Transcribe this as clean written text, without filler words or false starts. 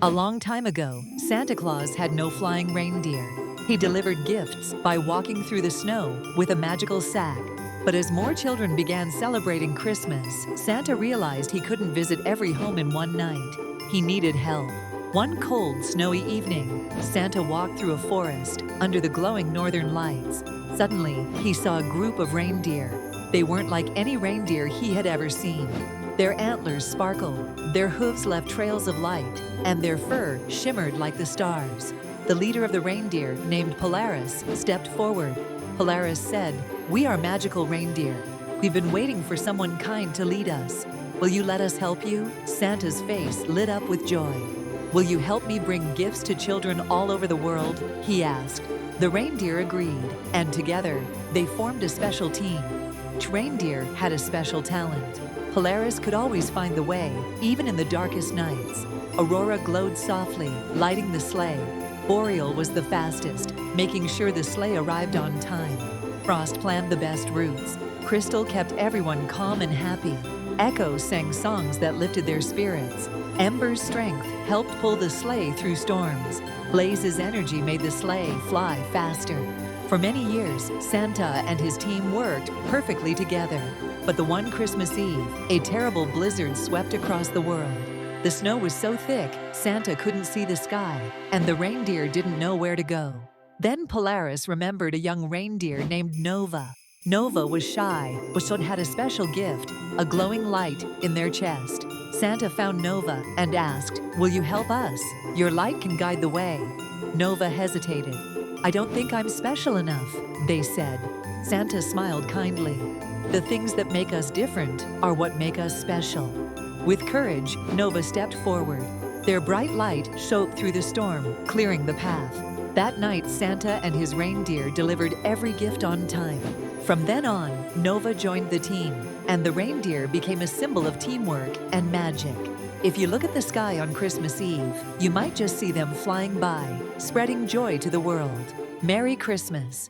A long time ago, Santa Claus had no flying reindeer. He delivered gifts by walking through the snow with a magical sack. But as more children began celebrating Christmas, Santa realized he couldn't visit every home in one night. He needed help. One cold, snowy evening, Santa walked through a forest under the glowing northern lights. Suddenly, he saw a group of reindeer. They weren't like any reindeer he had ever seen. Their antlers sparkled, their hooves left trails of light, and their fur shimmered like the stars. The leader of the reindeer, named Polaris, stepped forward. Polaris said, "We are magical reindeer. We've been waiting for someone kind to lead us. Will you let us help you?" Santa's face lit up with joy. "Will you help me bring gifts to children all over the world?" he asked. The reindeer agreed, and together, they formed a special team. Each reindeer had a special talent. Polaris could always find the way, even in the darkest nights. Aurora glowed softly, lighting the sleigh. Boreal was the fastest, making sure the sleigh arrived on time. Frost planned the best routes. Crystal kept everyone calm and happy. Echo sang songs that lifted their spirits. Ember's strength helped pull the sleigh through storms. Blaze's energy made the sleigh fly faster. For many years, Santa and his team worked perfectly together. But the one Christmas Eve, a terrible blizzard swept across the world. The snow was so thick, Santa couldn't see the sky, and the reindeer didn't know where to go. Then Polaris remembered a young reindeer named Nova. Nova was shy, but had a special gift, a glowing light in their chest. Santa found Nova and asked, "Will you help us? Your light can guide the way." Nova hesitated. "I don't think I'm special enough," they said. Santa smiled kindly. "The things that make us different are what make us special." With courage, Nova stepped forward. Their bright light shone through the storm, clearing the path. That night, Santa and his reindeer delivered every gift on time. From then on, Nova joined the team, and the reindeer became a symbol of teamwork and magic. If you look at the sky on Christmas Eve, you might just see them flying by, spreading joy to the world. Merry Christmas!